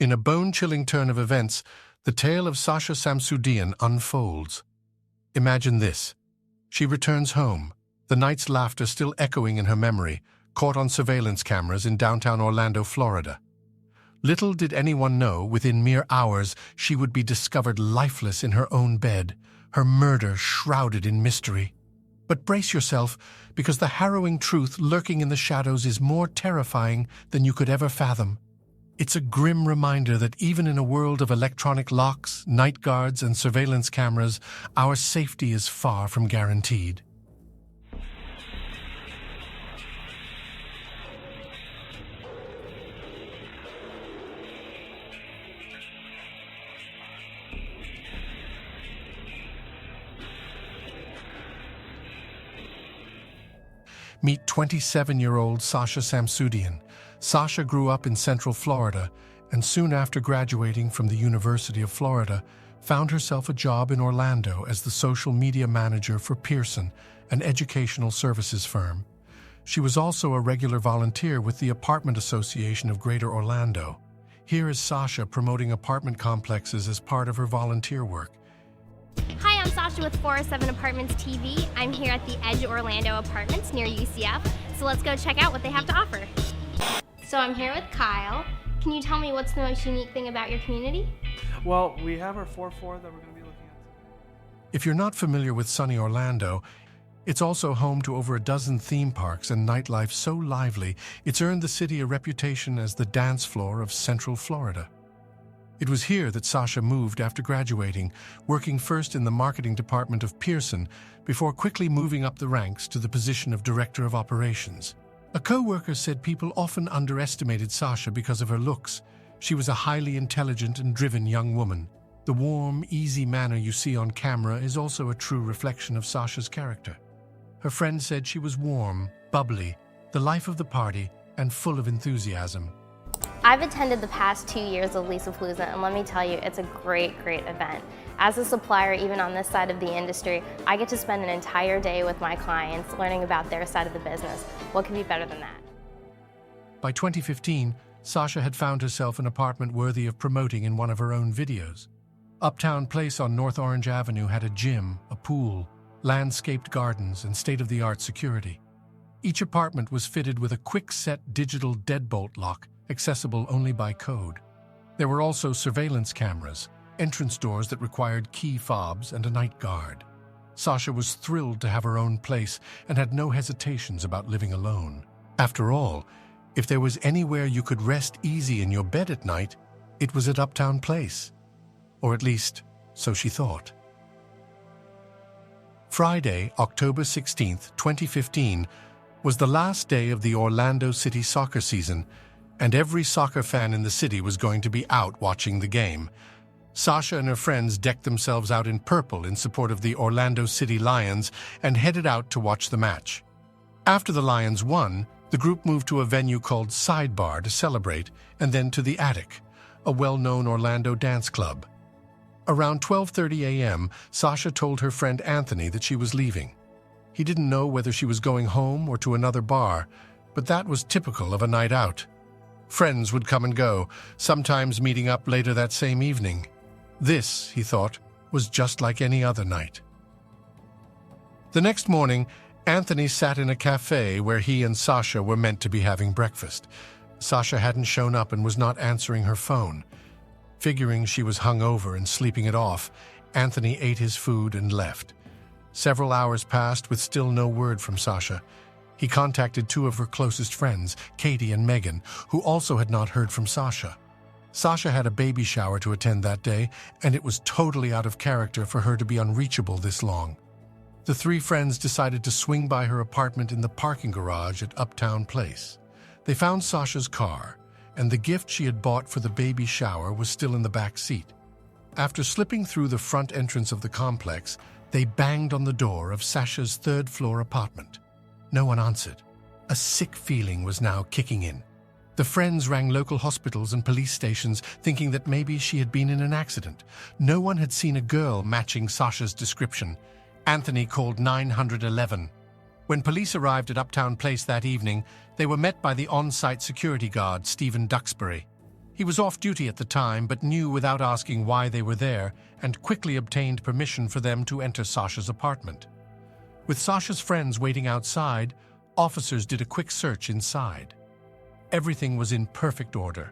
In a bone-chilling turn of events, the tale of Sasha Samsudean unfolds. Imagine this. She returns home, the night's laughter still echoing in her memory, caught on surveillance cameras in downtown Orlando, Florida. Little did anyone know, within mere hours, she would be discovered lifeless in her own bed, her murder shrouded in mystery. But brace yourself, because the harrowing truth lurking in the shadows is more terrifying than you could ever fathom. It's a grim reminder that even in a world of electronic locks, night guards, and surveillance cameras, our safety is far from guaranteed. Meet 27-year-old Sasha Samsudean. Sasha grew up in Central Florida and soon after graduating from the University of Florida, found herself a job in Orlando as the social media manager for Pearson, an educational services firm. She was also a regular volunteer with the Apartment Association of Greater Orlando. Here is Sasha promoting apartment complexes as part of her volunteer work. Hi, I'm Sasha with 407 Apartments TV. I'm here at the Edge Orlando Apartments near UCF, so let's go check out what they have to offer. So I'm here with Kyle. Can you tell me what's the most unique thing about your community? Well, we have our 4-4 that we're going to be looking at. If you're not familiar with sunny Orlando, it's also home to over a dozen theme parks and nightlife so lively, it's earned the city a reputation as the dance floor of Central Florida. It was here that Sasha moved after graduating, working first in the marketing department of Pearson before quickly moving up the ranks to the position of director of operations. A co-worker said people often underestimated Sasha because of her looks. She was a highly intelligent and driven young woman. The warm, easy manner you see on camera is also a true reflection of Sasha's character. Her friend said she was warm, bubbly, the life of the party, and full of enthusiasm. I've attended the past 2 years of Lisa-Palooza, and let me tell you, it's a great event. As a supplier, even on this side of the industry, I get to spend an entire day with my clients learning about their side of the business. What could be better than that? By 2015, Sasha had found herself an apartment worthy of promoting in one of her own videos. Uptown Place on North Orange Avenue had a gym, a pool, landscaped gardens, and state-of-the-art security. Each apartment was fitted with a quick-set digital deadbolt lock, accessible only by code. There were also surveillance cameras, entrance doors that required key fobs, and a night guard. Sasha was thrilled to have her own place and had no hesitations about living alone. After all, if there was anywhere you could rest easy in your bed at night, it was at Uptown Place. Or at least, so she thought. Friday, October 16, 2015, was the last day of the Orlando City soccer season, and every soccer fan in the city was going to be out watching the game. Sasha and her friends decked themselves out in purple in support of the Orlando City Lions and headed out to watch the match. After the Lions won, the group moved to a venue called Sidebar to celebrate, and then to the Attic, a well-known Orlando dance club. Around 12:30 a.m., Sasha told her friend Anthony that she was leaving. He didn't know whether she was going home or to another bar, but that was typical of a night out. Friends would come and go, sometimes meeting up later that same evening. This, he thought, was just like any other night. The next morning, Anthony sat in a cafe where he and Sasha were meant to be having breakfast. Sasha hadn't shown up and was not answering her phone. Figuring she was hungover and sleeping it off, Anthony ate his food and left. Several hours passed with still no word from Sasha. He contacted two of her closest friends, Katie and Megan, who also had not heard from Sasha. Sasha had a baby shower to attend that day, and it was totally out of character for her to be unreachable this long. The three friends decided to swing by her apartment in the parking garage at Uptown Place. They found Sasha's car, and the gift she had bought for the baby shower was still in the back seat. After slipping through the front entrance of the complex, they banged on the door of Sasha's third-floor apartment. No one answered. A sick feeling was now kicking in. The friends rang local hospitals and police stations, thinking that maybe she had been in an accident. No one had seen a girl matching Sasha's description. Anthony called 911. When police arrived at Uptown Place that evening, they were met by the on-site security guard, Stephen Duxbury. He was off duty at the time, but knew without asking why they were there and quickly obtained permission for them to enter Sasha's apartment. With Sasha's friends waiting outside, officers did a quick search inside. Everything was in perfect order.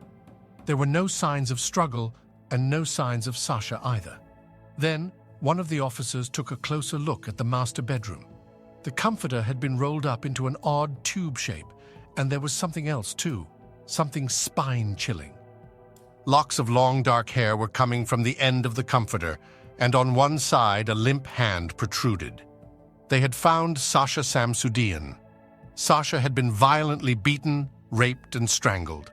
There were no signs of struggle and no signs of Sasha either. Then, one of the officers took a closer look at the master bedroom. The comforter had been rolled up into an odd tube shape, and there was something else too, something spine-chilling. Locks of long dark hair were coming from the end of the comforter, and on one side a limp hand protruded. They had found Sasha Samsudean. Sasha had been violently beaten, raped, and strangled.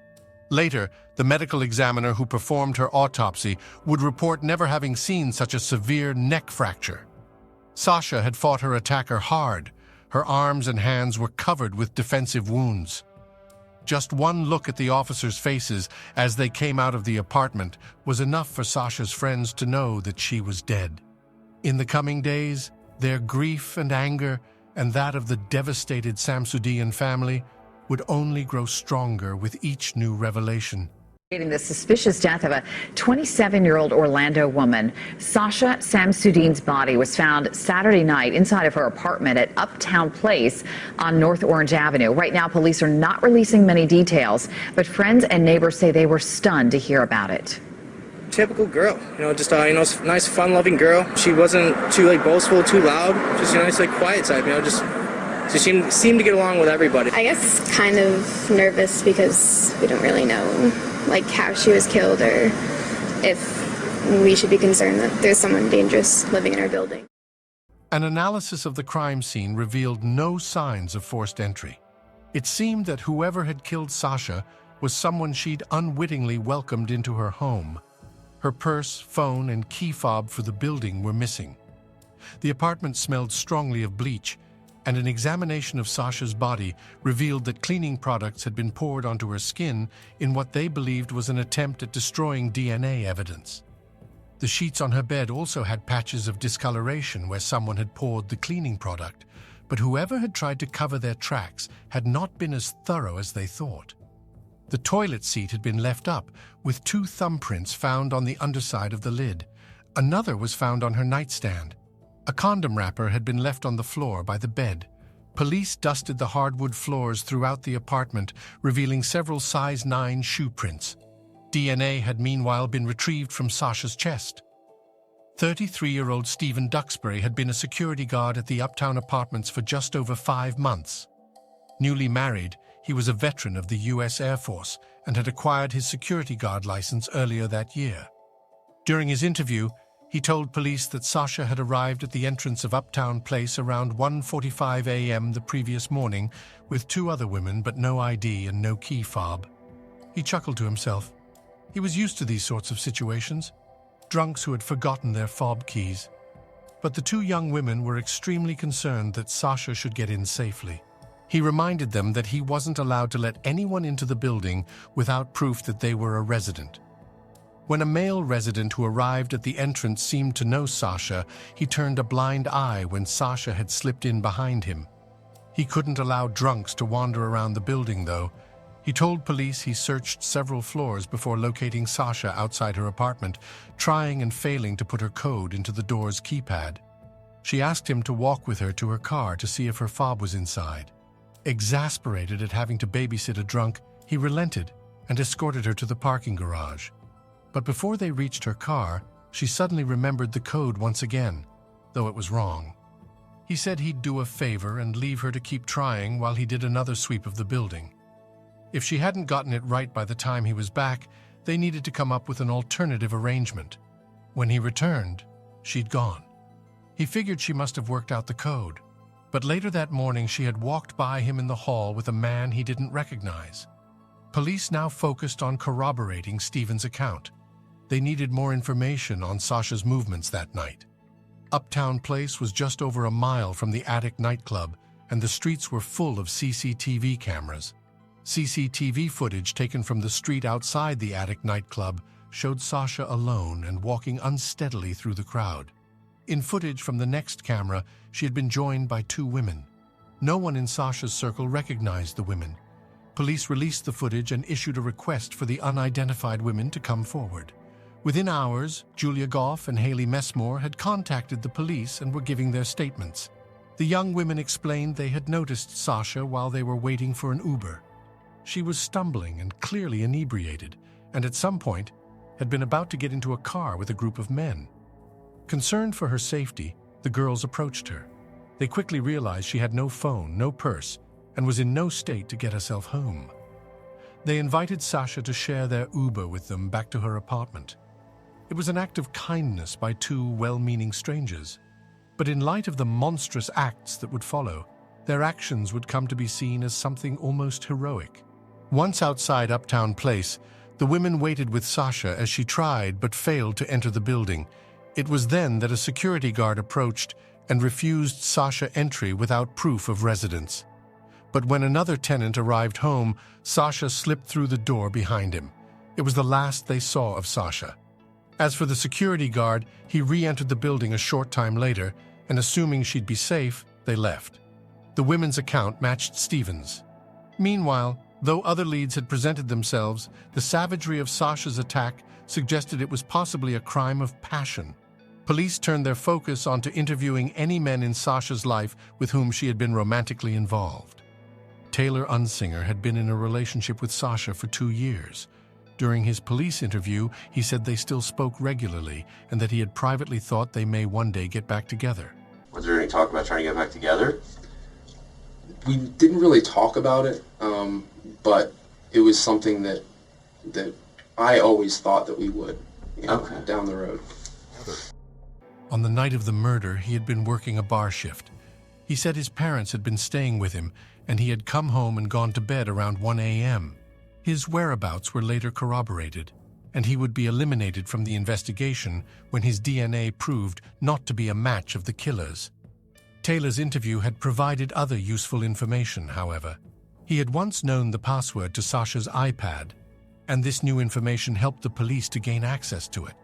Later, the medical examiner who performed her autopsy would report never having seen such a severe neck fracture. Sasha had fought her attacker hard. Her arms and hands were covered with defensive wounds. Just one look at the officers' faces as they came out of the apartment was enough for Sasha's friends to know that she was dead. In the coming days, their grief and anger, and that of the devastated Samsudean family, would only grow stronger with each new revelation. The suspicious death of a 27-year-old Orlando woman. Sasha Samsudean's body was found Saturday night inside of her apartment at Uptown Place on North Orange Avenue. Right now, police are not releasing many details, but friends and neighbors say they were stunned to hear about it. Typical girl, just nice, fun-loving girl. She wasn't too boastful, too loud. Just nice, quiet type. She seemed to get along with everybody. I guess kind of nervous because we don't really know how she was killed or if we should be concerned that there's someone dangerous living in our building. An analysis of the crime scene revealed no signs of forced entry. It seemed that whoever had killed Sasha was someone she'd unwittingly welcomed into her home. Her purse, phone, and key fob for the building were missing. The apartment smelled strongly of bleach, and an examination of Sasha's body revealed that cleaning products had been poured onto her skin in what they believed was an attempt at destroying DNA evidence. The sheets on her bed also had patches of discoloration where someone had poured the cleaning product, but whoever had tried to cover their tracks had not been as thorough as they thought. The toilet seat had been left up, with 2 thumbprints found on the underside of the lid. Another was found on her nightstand. A condom wrapper had been left on the floor by the bed. Police dusted the hardwood floors throughout the apartment, revealing several size 9 shoe prints. DNA had meanwhile been retrieved from Sasha's chest. 33-year-old Stephen Duxbury had been a security guard at the Uptown Apartments for just over 5 months. Newly married, he was a veteran of the U.S. Air Force and had acquired his security guard license earlier that year. During his interview, he told police that Sasha had arrived at the entrance of Uptown Place around 1:45 a.m. the previous morning with 2 other women but no ID and no key fob. He chuckled to himself. He was used to these sorts of situations, drunks who had forgotten their fob keys. But the 2 young women were extremely concerned that Sasha should get in safely. He reminded them that he wasn't allowed to let anyone into the building without proof that they were a resident. When a male resident who arrived at the entrance seemed to know Sasha, he turned a blind eye when Sasha had slipped in behind him. He couldn't allow drunks to wander around the building, though. He told police he searched several floors before locating Sasha outside her apartment, trying and failing to put her code into the door's keypad. She asked him to walk with her to her car to see if her fob was inside. Exasperated at having to babysit a drunk, he relented and escorted her to the parking garage. But before they reached her car, she suddenly remembered the code once again, though it was wrong. He said he'd do a favor and leave her to keep trying while he did another sweep of the building. If she hadn't gotten it right by the time he was back, they needed to come up with an alternative arrangement. When he returned, she'd gone. He figured she must have worked out the code, but later that morning she had walked by him in the hall with a man he didn't recognize. Police now focused on corroborating Stephen's account. They needed more information on Sasha's movements that night. Uptown Place was just over a mile from the Attic nightclub, and the streets were full of CCTV cameras. CCTV footage taken from the street outside the Attic nightclub showed Sasha alone and walking unsteadily through the crowd. In footage from the next camera, she had been joined by 2 women. No one in Sasha's circle recognized the women. Police released the footage and issued a request for the unidentified women to come forward. Within hours, Julia Goff and Haley Messmore had contacted the police and were giving their statements. The young women explained they had noticed Sasha while they were waiting for an Uber. She was stumbling and clearly inebriated, and at some point had been about to get into a car with a group of men. Concerned for her safety, the girls approached her. They quickly realized she had no phone, no purse, and was in no state to get herself home. They invited Sasha to share their Uber with them back to her apartment. It was an act of kindness by two well-meaning strangers. But in light of the monstrous acts that would follow, their actions would come to be seen as something almost heroic. Once outside Uptown Place, the women waited with Sasha as she tried but failed to enter the building. It was then that a security guard approached and refused Sasha entry without proof of residence. But when another tenant arrived home, Sasha slipped through the door behind him. It was the last they saw of Sasha. As for the security guard, he re-entered the building a short time later, and assuming she'd be safe, they left. The women's account matched Stephen's. Meanwhile, though other leads had presented themselves, the savagery of Sasha's attack suggested it was possibly a crime of passion. Police turned their focus onto interviewing any men in Sasha's life with whom she had been romantically involved. Taylor Unsinger had been in a relationship with Sasha for 2 years. During his police interview, he said they still spoke regularly and that he had privately thought they may one day get back together. Was there any talk about trying to get back together? We didn't really talk about it, but it was something that I always thought that we would, down the road. On the night of the murder, he had been working a bar shift. He said his parents had been staying with him, and he had come home and gone to bed around 1 a.m. His whereabouts were later corroborated, and he would be eliminated from the investigation when his DNA proved not to be a match of the killers. Taylor's interview had provided other useful information, however. He had once known the password to Sasha's iPad, and this new information helped the police to gain access to it.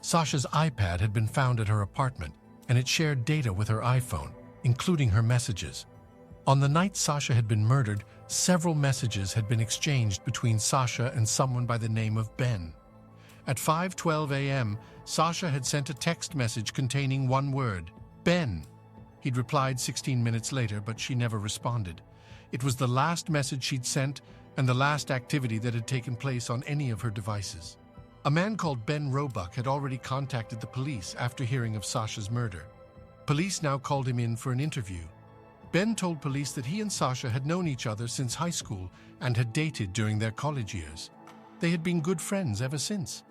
Sasha's iPad had been found at her apartment, and it shared data with her iPhone, including her messages. On the night Sasha had been murdered, several messages had been exchanged between Sasha and someone by the name of Ben. At 5:12 a.m., Sasha had sent a text message containing one word, Ben. He'd replied 16 minutes later, but she never responded. It was the last message she'd sent and the last activity that had taken place on any of her devices. A man called Ben Roebuck had already contacted the police after hearing of Sasha's murder. Police now called him in for an interview. Ben told police that he and Sasha had known each other since high school and had dated during their college years. They had been good friends ever since.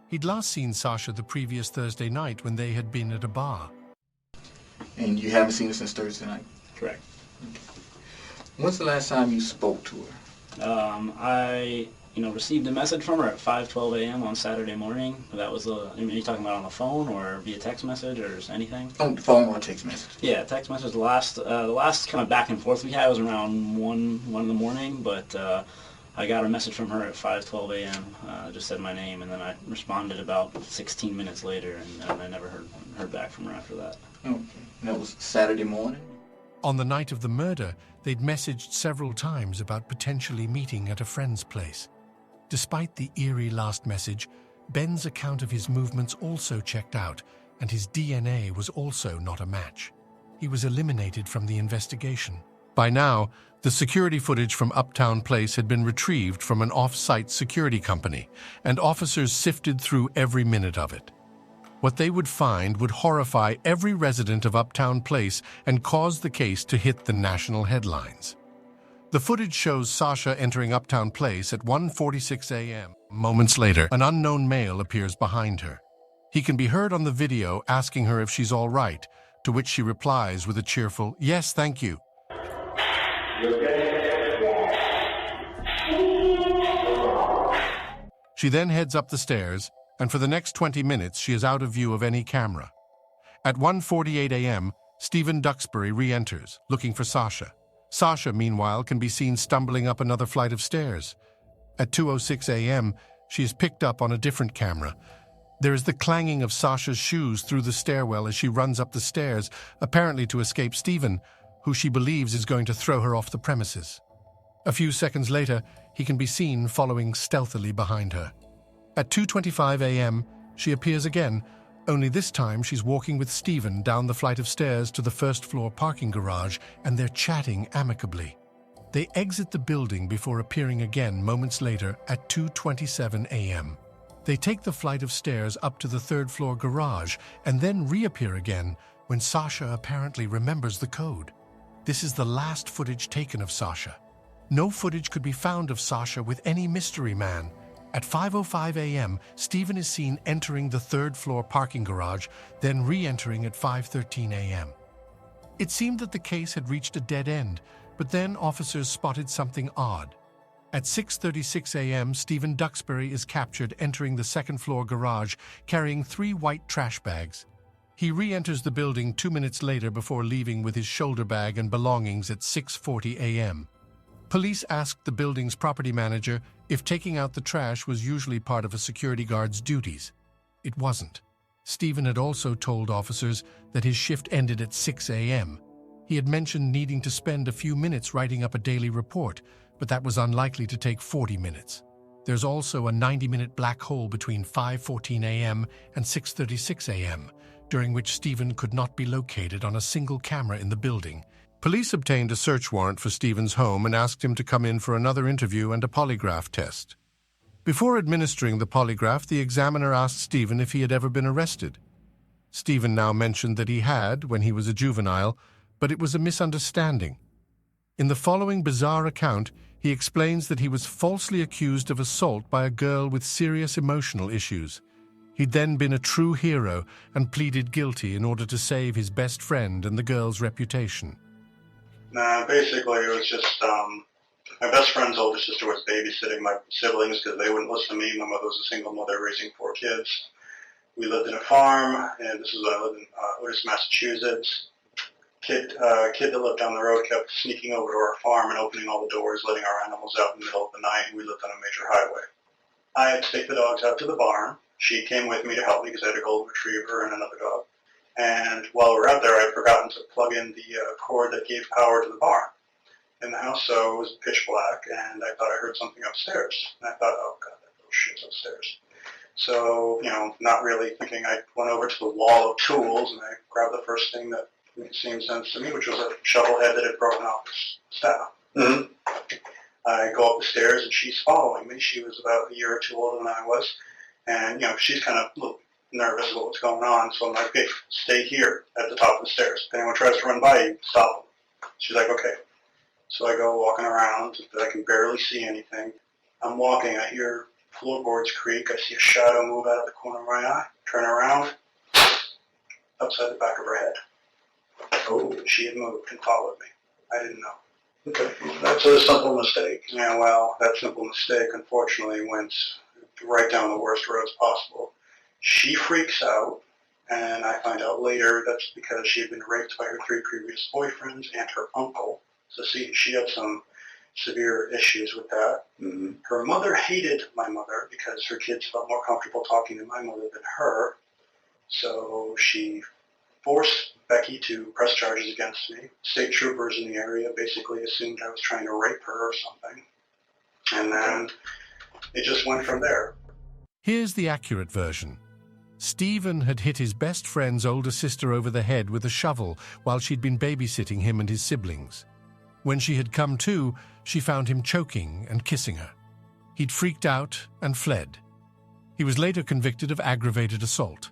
He'd last seen Sasha the previous Thursday night when they had been at a bar. And you haven't seen her since Thursday night? Correct. Okay. When's the last time you spoke to her? I received a message from her at 5:12 a.m. on Saturday morning. That was are you talking about on the phone or via text message or anything? On the phone or text message? Yeah, text message. The last kind of back and forth we had was around 1 in the morning, but I got a message from her at 5:12 a.m. Just said my name, and then I responded about 16 minutes later, and I never heard back from her after that. Okay. And that was Saturday morning? On the night of the murder, they'd messaged several times about potentially meeting at a friend's place. Despite the eerie last message, Ben's account of his movements also checked out, and his DNA was also not a match. He was eliminated from the investigation. By now, the security footage from Uptown Place had been retrieved from an off-site security company, and officers sifted through every minute of it. What they would find would horrify every resident of Uptown Place and cause the case to hit the national headlines. The footage shows Sasha entering Uptown Place at 1:46 a.m. Moments later, an unknown male appears behind her. He can be heard on the video asking her if she's all right, to which she replies with a cheerful, "Yes, thank you." She then heads up the stairs, and for the next 20 minutes she is out of view of any camera. At 1:48 a.m., Stephen Duxbury re-enters, looking for Sasha. Sasha, meanwhile, can be seen stumbling up another flight of stairs. At 2:06 a.m., she is picked up on a different camera. There is the clanging of Sasha's shoes through the stairwell as she runs up the stairs, apparently to escape Stephen, who she believes is going to throw her off the premises. A few seconds later, he can be seen following stealthily behind her. At 2:25 a.m., she appears again, only this time she's walking with Stephen down the flight of stairs to the first-floor parking garage, and they're chatting amicably. They exit the building before appearing again moments later at 2:27 a.m. They take the flight of stairs up to the third-floor garage and then reappear again when Sasha apparently remembers the code. This is the last footage taken of Sasha. No footage could be found of Sasha with any mystery man. At 5:05 a.m., Stephen is seen entering the third-floor parking garage, then re-entering at 5:13 a.m. It seemed that the case had reached a dead end, but then officers spotted something odd. At 6:36 a.m., Stephen Duxbury is captured entering the second-floor garage carrying 3 white trash bags. He re-enters the building 2 minutes later before leaving with his shoulder bag and belongings at 6:40 a.m. Police asked the building's property manager if taking out the trash was usually part of a security guard's duties. It wasn't. Stephen had also told officers that his shift ended at 6 a.m. He had mentioned needing to spend a few minutes writing up a daily report, but that was unlikely to take 40 minutes. There's also a 90-minute black hole between 5:14 a.m. and 6:36 a.m., during which Stephen could not be located on a single camera in the building. Police obtained a search warrant for Stephen's home and asked him to come in for another interview and a polygraph test. Before administering the polygraph, the examiner asked Stephen if he had ever been arrested. Stephen now mentioned that he had when he was a juvenile, but it was a misunderstanding. In the following bizarre account, he explains that he was falsely accused of assault by a girl with serious emotional issues. He'd then been a true hero and pleaded guilty in order to save his best friend and the girl's reputation. Basically it was just my best friend's older sister was babysitting my siblings because they wouldn't listen to me. My mother was a single mother raising 4 kids. We lived in a farm, and this is when I lived in Otis, Massachusetts. Kid that lived down the road kept sneaking over to our farm and opening all the doors, letting our animals out in the middle of the night, and we lived on a major highway. I had to take the dogs out to the barn. She came with me to help me because I had a golden retriever and another dog. And while we were out there, I had forgotten to plug in the cord that gave power to the barn in the house, so it was pitch black, and I thought I heard something upstairs. And I thought, oh God, that little shit's upstairs. So, not really thinking, I went over to the wall of tools, and I grabbed the first thing that seemed sense to me, which was a shovel head that had broken off the staff. Mm-hmm. I go up the stairs, and she's following me. She was about a year or 2 older than I was, and, she's kind of a little nervous about what's going on, so I'm like, okay, stay here at the top of the stairs. If anyone tries to run by you, stop them. She's like, okay. So I go walking around, but I can barely see anything. I'm walking, I hear floorboards creak, I see a shadow move out of the corner of my eye, turn around, upside the back of her head. Oh, she had moved and followed me. I didn't know. Okay, that's a simple mistake. Yeah, well, that simple mistake, unfortunately, went right down the worst roads possible. She freaks out, and I find out later that's because she had been raped by her 3 previous boyfriends and her uncle. So she had some severe issues with that. Mm-hmm. Her mother hated my mother because her kids felt more comfortable talking to my mother than her. So she forced Becky to press charges against me. State troopers in the area basically assumed I was trying to rape her or something. And then it just went from there. Here's the accurate version. Stephen had hit his best friend's older sister over the head with a shovel while she'd been babysitting him and his siblings. When she had come to, she found him choking and kissing her. He'd freaked out and fled. He was later convicted of aggravated assault.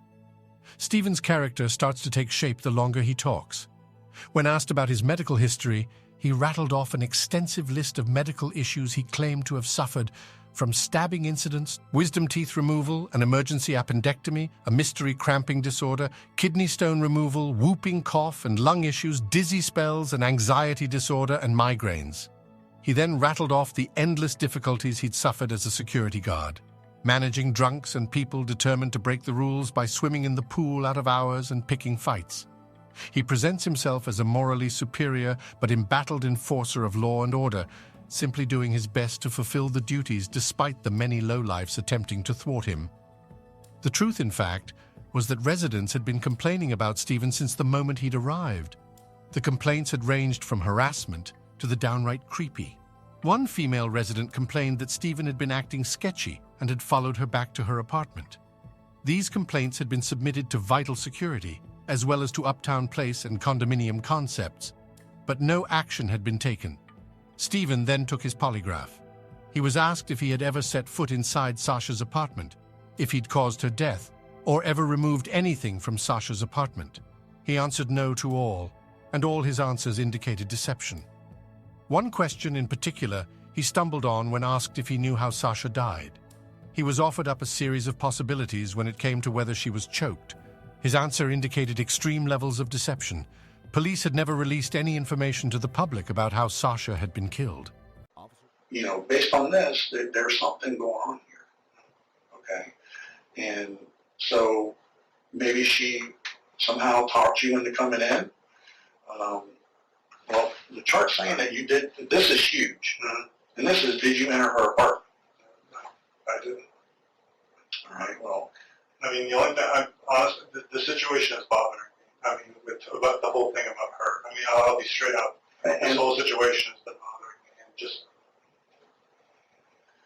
Stephen's character starts to take shape the longer he talks. When asked about his medical history, he rattled off an extensive list of medical issues he claimed to have suffered, from stabbing incidents, wisdom teeth removal, an emergency appendectomy, a mystery cramping disorder, kidney stone removal, whooping cough and lung issues, dizzy spells, an anxiety disorder, and migraines. He then rattled off the endless difficulties he'd suffered as a security guard, managing drunks and people determined to break the rules by swimming in the pool out of hours and picking fights. He presents himself as a morally superior but embattled enforcer of law and order, simply doing his best to fulfill the duties despite the many lowlifes attempting to thwart him. The truth, in fact, was that residents had been complaining about Stephen since the moment he'd arrived. The complaints had ranged from harassment to the downright creepy. One female resident complained that Stephen had been acting sketchy and had followed her back to her apartment. These complaints had been submitted to Vital Security, as well as to Uptown Place and Condominium Concepts, but no action had been taken. Stephen then took his polygraph. He was asked if he had ever set foot inside Sasha's apartment, if he'd caused her death, or ever removed anything from Sasha's apartment. He answered no to all, and all his answers indicated deception. One question in particular he stumbled on when asked if he knew how Sasha died. He was offered up a series of possibilities when it came to whether she was choked. His answer indicated extreme levels of deception. Police had never released any information to the public about how Sasha had been killed. You know, based on this, there's something going on here, okay? And so maybe she somehow talked you into coming in. Well, the chart's saying that you did, this is huge. And this is, did you enter her apartment? No, I didn't. All right, well, I mean, the only thing, honestly, the situation is bothering me. I mean, about the whole thing about her. I mean, I'll be straight up. This whole situation has been bothering me. And just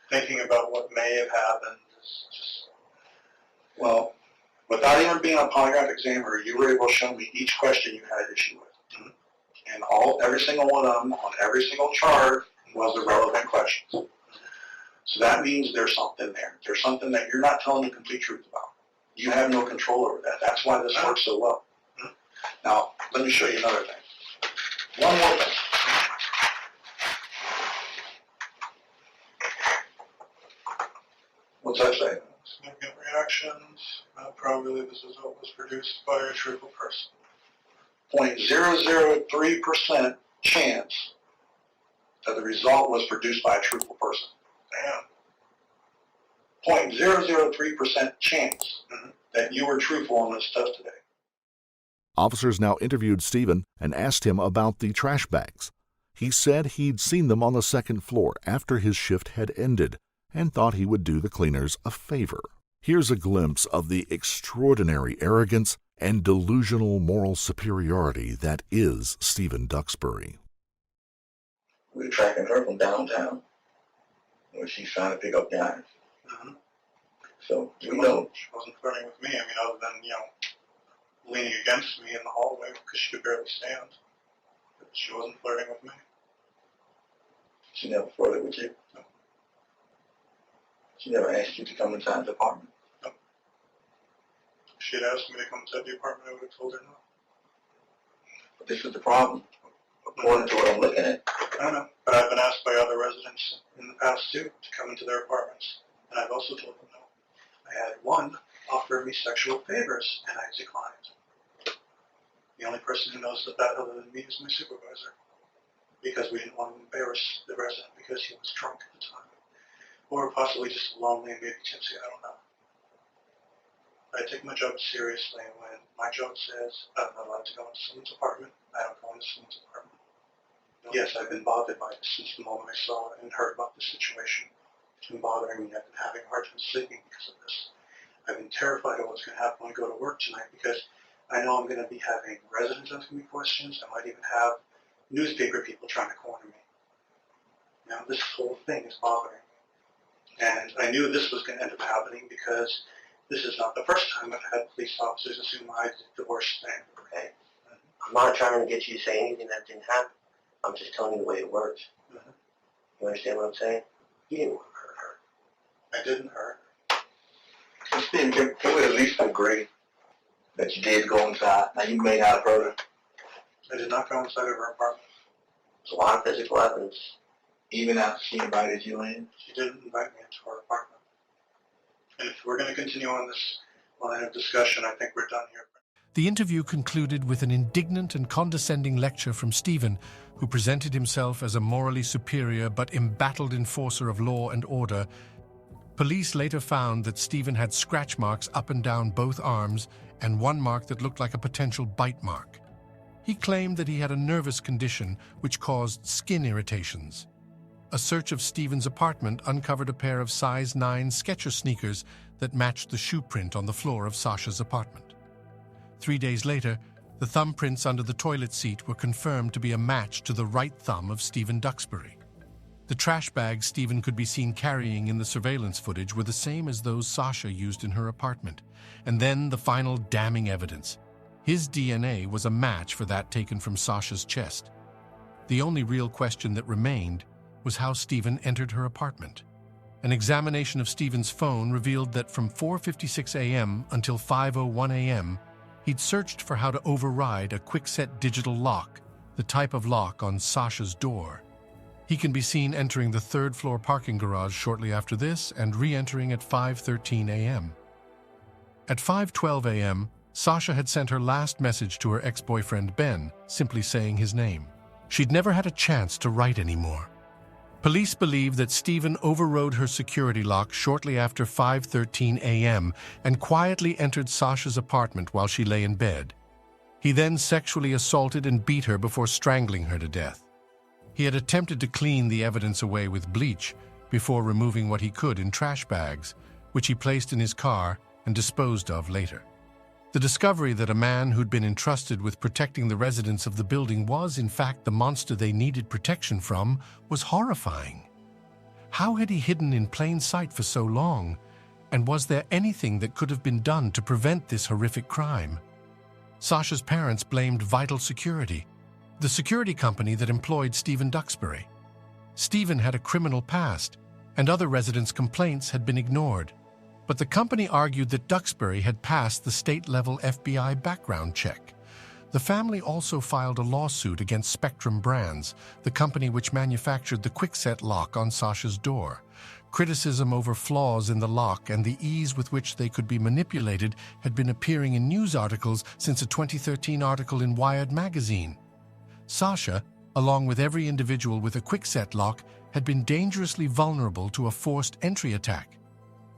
thinking about what may have happened is just, well, without even being a polygraph examiner, you were able to show me each question you had issue with. And every single one of them, on every single chart, was the relevant questions. So that means there's something there. There's something that you're not telling the complete truth about. You have no control over that. That's why this works so well. Now, let me show you another thing. One more thing. What's that say? Significant reactions. Probably this is what was produced by a truthful person. 0.003% chance that the result was produced by a truthful person. Damn. 0.003% chance that you were truthful on this stuff today. Officers now interviewed Stephen and asked him about the trash bags. He said he'd seen them on the second floor after his shift had ended and thought he would do the cleaners a favor. Here's a glimpse of the extraordinary arrogance and delusional moral superiority that is Stephen Duxbury. We were tracking her from downtown when she's trying to pick up guys. So, she wasn't flirting with me. I mean, other than, leaning against me in the hallway because she could barely stand. But she wasn't flirting with me. She never flirted with you? No. She never asked you to come inside the apartment? No. If she had asked me to come inside the apartment, I would have told her no. But this is the problem, according to what I'm looking at. I know, but I've been asked by other residents in the past, too, to come into their apartments. And I've also told them no. I had one offer me sexual favors, and I declined. The only person who knows that other than me is my supervisor, because we didn't want to embarrass the resident because he was drunk at the time, or possibly just lonely and maybe tipsy, I don't know. I take my job seriously, and when my job says I'm not allowed to go into someone's apartment, I don't go into someone's apartment. Yes, I've been bothered by this since the moment I saw and heard about the situation. It's been bothering me. I've been having a hard time sleeping because of this. I've been terrified of what's going to happen when I go to work tonight because I know I'm going to be having residents asking me questions. I might even have newspaper people trying to corner me. Now, this whole thing is bothering me. And I knew this was going to end up happening because this is not the first time I've had police officers assume I did the worst thing. Okay. I'm not trying to get you to say anything that didn't happen. I'm just telling you the way it works. You understand what I'm saying? You didn't want to hurt her. I didn't hurt her. Stephen, can we at least agree that you did go inside? Now, you may not have heard her. I did not go inside of her apartment. There's a lot of physical evidence. Even after she invited you in? She didn't invite me into her apartment. And if we're going to continue on this line of discussion, I think we're done here. The interview concluded with an indignant and condescending lecture from Stephen, who presented himself as a morally superior but embattled enforcer of law and order. Police later found that Stephen had scratch marks up and down both arms and one mark that looked like a potential bite mark. He claimed that he had a nervous condition which caused skin irritations. A search of Stephen's apartment uncovered a pair of size 9 Skechers sneakers that matched the shoe print on the floor of Sasha's apartment. 3 days later, the thumbprints under the toilet seat were confirmed to be a match to the right thumb of Stephen Duxbury. The The trash bags Stephen could be seen carrying in the surveillance footage were the same as those Sasha used in her apartment. And then the final damning evidence. His DNA was a match for that taken from Sasha's chest. The only real question that remained was how Stephen entered her apartment. An examination of Stephen's phone revealed that from 4:56 a.m. until 5:01 a.m., he'd searched for how to override a quick-set digital lock, the type of lock on Sasha's door. He can be seen entering the third-floor parking garage shortly after this and re-entering at 5:13 a.m. At 5:12 a.m., Sasha had sent her last message to her ex-boyfriend Ben, simply saying his name. She'd never had a chance to write anymore. Police believe that Stephen overrode her security lock shortly after 5:13 a.m. and quietly entered Sasha's apartment while she lay in bed. He then sexually assaulted and beat her before strangling her to death. He had attempted to clean the evidence away with bleach before removing what he could in trash bags, which he placed in his car and disposed of later. The discovery that a man who'd been entrusted with protecting the residents of the building was, in fact, the monster they needed protection from was horrifying. How had he hidden in plain sight for so long? And was there anything that could have been done to prevent this horrific crime? Sasha's parents blamed Vital Security, the security company that employed Stephen Duxbury. Stephen had a criminal past, and other residents' complaints had been ignored. But the company argued that Duxbury had passed the state-level FBI background check. The family also filed a lawsuit against Spectrum Brands, the company which manufactured the quick-set lock on Sasha's door. Criticism over flaws in the lock and the ease with which they could be manipulated had been appearing in news articles since a 2013 article in Wired magazine. Sasha, along with every individual with a quick-set lock, had been dangerously vulnerable to a forced entry attack.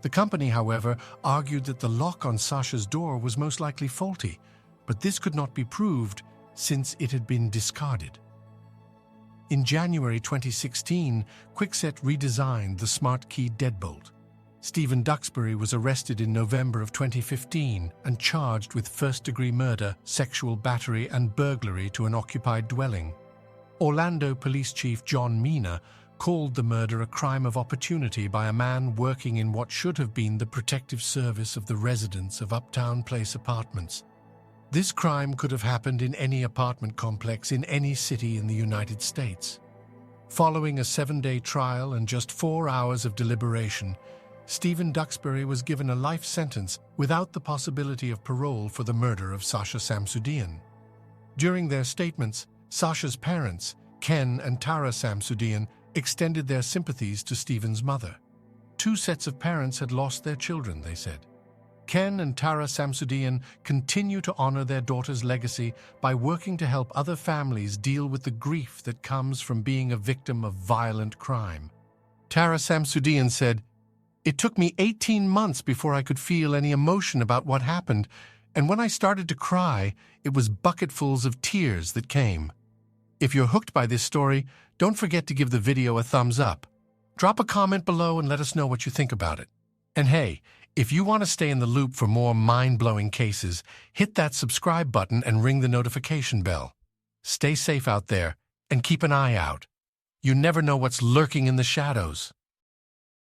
The company, however, argued that the lock on Sasha's door was most likely faulty, but this could not be proved since it had been discarded. In January 2016, Kwikset redesigned the smart key deadbolt. Stephen Duxbury was arrested in November of 2015 and charged with first-degree murder, sexual battery, and burglary to an occupied dwelling. Orlando Police Chief John Mina called the murder a crime of opportunity by a man working in what should have been the protective service of the residents of Uptown Place apartments. This crime could have happened in any apartment complex in any city in the United States. Following a 7-day trial and just 4 hours of deliberation, Stephen Duxbury was given a life sentence without the possibility of parole for the murder of Sasha Samsudean. During their statements, Sasha's parents, Ken and Tara Samsudean, extended their sympathies to Stephen's mother. 2 sets of parents had lost their children, they said. Ken and Tara Samsudean continue to honor their daughter's legacy by working to help other families deal with the grief that comes from being a victim of violent crime. Tara Samsudean said, "It took me 18 months before I could feel any emotion about what happened, and when I started to cry, it was bucketfuls of tears that came." If you're hooked by this story, don't forget to give the video a thumbs up. Drop a comment below and let us know what you think about it. And hey, if you want to stay in the loop for more mind-blowing cases, hit that subscribe button and ring the notification bell. Stay safe out there and keep an eye out. You never know what's lurking in the shadows.